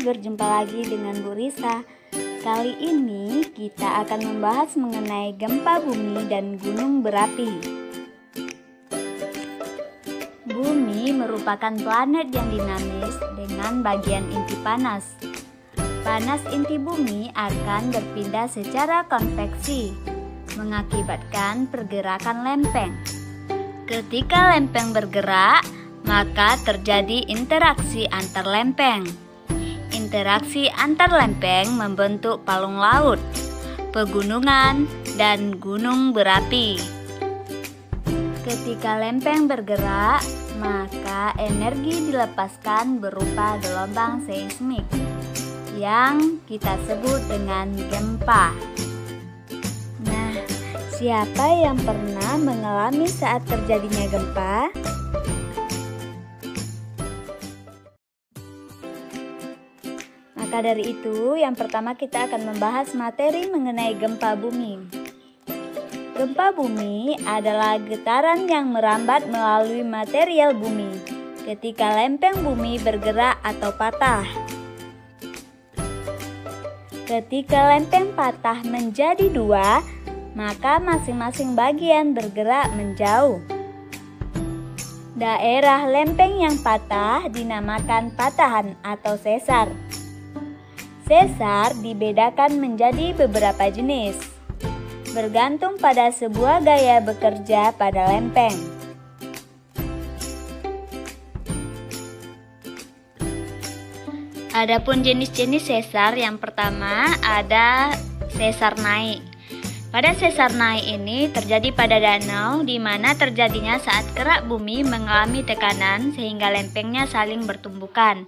berjumpa lagi dengan Bu Risa. Kali ini kita akan membahas mengenai gempa bumi dan gunung berapi. Bumi merupakan planet yang dinamis dengan bagian inti panas. Panas inti bumi akan berpindah secara konveksi, mengakibatkan pergerakan lempeng. Ketika lempeng bergerak, maka terjadi interaksi antar lempeng. Interaksi antar lempeng membentuk palung laut, pegunungan, dan gunung berapi. Ketika lempeng bergerak, maka energi dilepaskan berupa gelombang seismik yang kita sebut dengan gempa. Nah, siapa yang pernah mengalami saat terjadinya gempa? Maka dari itu, yang pertama kita akan membahas materi mengenai gempa bumi. Gempa bumi adalah getaran yang merambat melalui material bumi ketika lempeng bumi bergerak atau patah. Ketika lempeng patah menjadi dua, maka masing-masing bagian bergerak menjauh. Daerah lempeng yang patah dinamakan patahan atau sesar. Sesar dibedakan menjadi beberapa jenis, bergantung pada sebuah gaya bekerja pada lempeng. Adapun jenis-jenis sesar, yang pertama ada sesar naik. Pada sesar naik ini terjadi pada danau, di mana terjadinya saat kerak bumi mengalami tekanan sehingga lempengnya saling bertumbukan.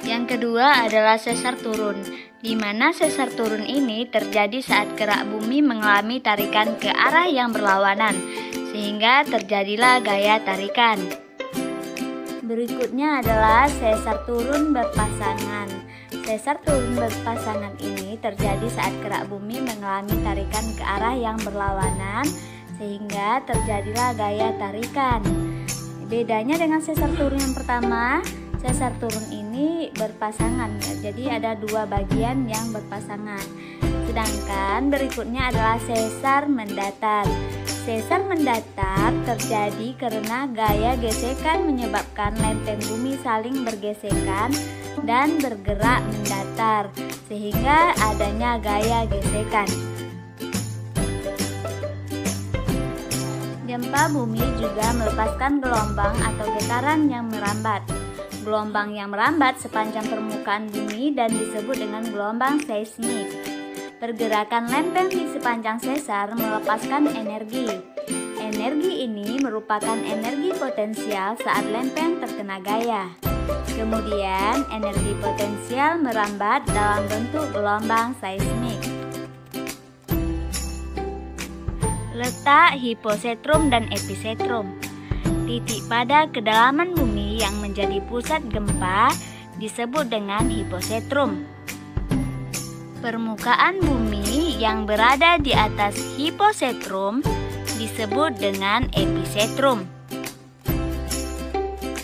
Yang kedua adalah sesar turun, di mana sesar turun ini terjadi saat kerak bumi mengalami tarikan ke arah yang berlawanan, sehingga terjadilah gaya tarikan. Berikutnya adalah sesar turun berpasangan. Sesar turun berpasangan ini terjadi saat kerak bumi mengalami tarikan ke arah yang berlawanan, sehingga terjadilah gaya tarikan. Bedanya dengan sesar turun yang pertama, sesar turun ini berpasangan, jadi ada dua bagian yang berpasangan. Sedangkan berikutnya adalah sesar mendatar. Sesar mendatar terjadi karena gaya gesekan menyebabkan lempeng bumi saling bergesekan dan bergerak mendatar, sehingga adanya gaya gesekan. Gempa bumi juga melepaskan gelombang atau getaran yang merambat. Gelombang yang merambat sepanjang permukaan bumi dan disebut dengan gelombang seismik. Pergerakan lempeng di sepanjang sesar melepaskan energi. Energi ini merupakan energi potensial saat lempeng terkena gaya. Kemudian, energi potensial merambat dalam bentuk gelombang seismik. Letak hiposentrum dan epicentrum. Titik pada kedalaman bumi yang menjadi pusat gempa disebut dengan hiposentrum. Permukaan bumi yang berada di atas hiposentrum disebut dengan epicentrum.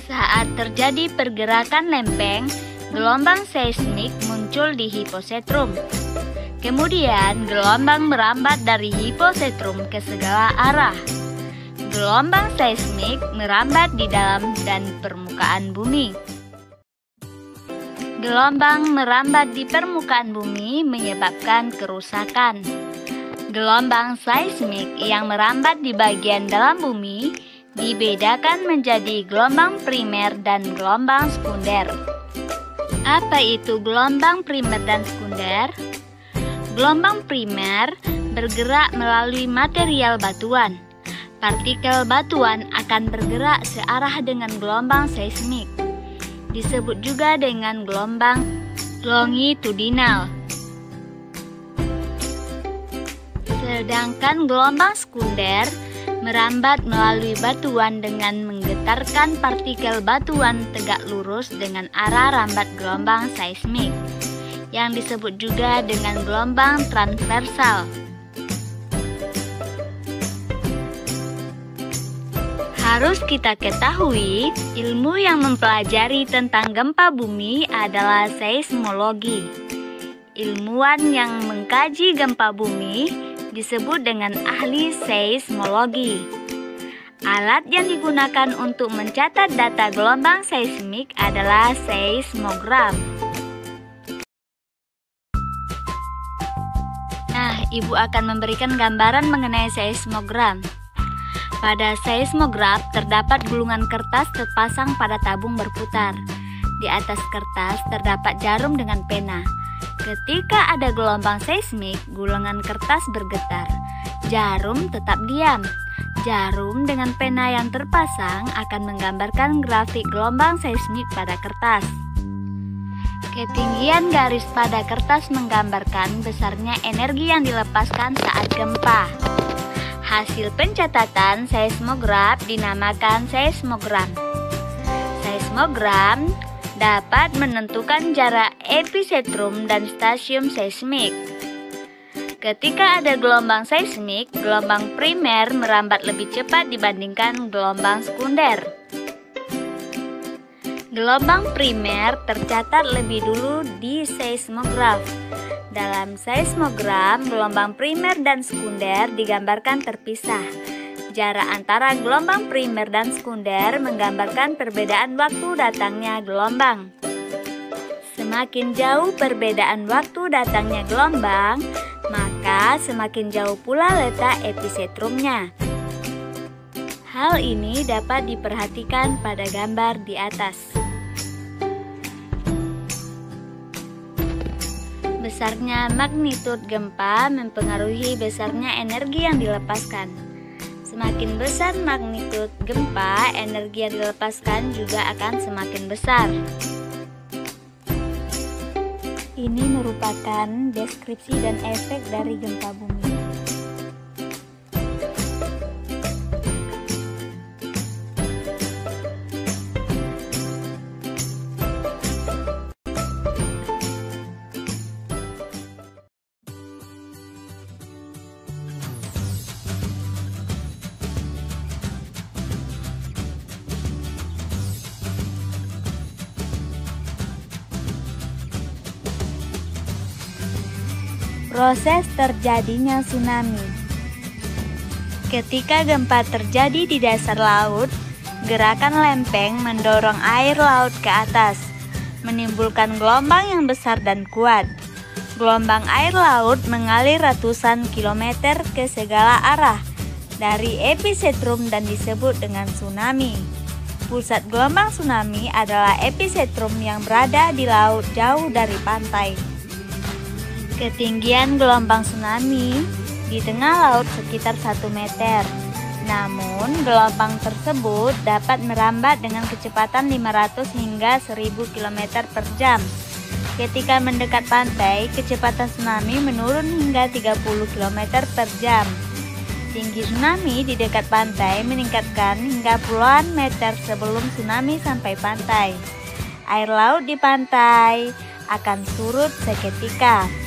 Saat terjadi pergerakan lempeng, gelombang seismik muncul di hiposentrum. Kemudian gelombang merambat dari hiposentrum ke segala arah. Gelombang seismik merambat di dalam dan permukaan bumi. Gelombang merambat di permukaan bumi menyebabkan kerusakan. Gelombang seismik yang merambat di bagian dalam bumi dibedakan menjadi gelombang primer dan gelombang sekunder. Apa itu gelombang primer dan sekunder? Gelombang primer bergerak melalui material batuan. Partikel batuan akan bergerak searah dengan gelombang seismik. Disebut juga dengan gelombang longitudinal. Sedangkan gelombang sekunder merambat melalui batuan dengan menggetarkan partikel batuan tegak lurus dengan arah rambat gelombang seismik, yang disebut juga dengan gelombang transversal. harus kita ketahui, ilmu yang mempelajari tentang gempa bumi adalah seismologi. Ilmuwan yang mengkaji gempa bumi disebut dengan ahli seismologi. Alat yang digunakan untuk mencatat data gelombang seismik adalah seismogram. Nah, Ibu akan memberikan gambaran mengenai seismogram. Pada seismograf terdapat gulungan kertas terpasang pada tabung berputar. Di atas kertas terdapat jarum dengan pena. Ketika ada gelombang seismik, gulungan kertas bergetar. Jarum tetap diam. Jarum dengan pena yang terpasang akan menggambarkan grafik gelombang seismik pada kertas. Ketinggian garis pada kertas menggambarkan besarnya energi yang dilepaskan saat gempa. Hasil pencatatan seismograf dinamakan seismogram. Seismogram dapat menentukan jarak epicentrum dan stasiun seismik. Ketika ada gelombang seismik, gelombang primer merambat lebih cepat dibandingkan gelombang sekunder. Gelombang primer tercatat lebih dulu di seismograf. Dalam seismogram, gelombang primer dan sekunder digambarkan terpisah. Jarak antara gelombang primer dan sekunder menggambarkan perbedaan waktu datangnya gelombang. Semakin jauh perbedaan waktu datangnya gelombang, maka semakin jauh pula letak epicentrumnya. Hal ini dapat diperhatikan pada gambar di atas. Besarnya magnitud gempa mempengaruhi besarnya energi yang dilepaskan. Semakin besar magnitud gempa, energi yang dilepaskan juga akan semakin besar. Ini merupakan deskripsi dan efek dari gempa bumi. Proses terjadinya tsunami. Ketika gempa terjadi di dasar laut, gerakan lempeng mendorong air laut ke atas, menimbulkan gelombang yang besar dan kuat. Gelombang air laut mengalir ratusan kilometer ke segala arah dari epicentrum dan disebut dengan tsunami. Pusat gelombang tsunami adalah epicentrum yang berada di laut jauh dari pantai. Ketinggian gelombang tsunami di tengah laut sekitar 1 meter. Namun, gelombang tersebut dapat merambat dengan kecepatan 500 hingga 1000 km per jam. Ketika mendekat pantai, kecepatan tsunami menurun hingga 30 km per jam. Tinggi tsunami di dekat pantai meningkatkan hingga puluhan meter sebelum tsunami sampai pantai. Air laut di pantai akan surut seketika.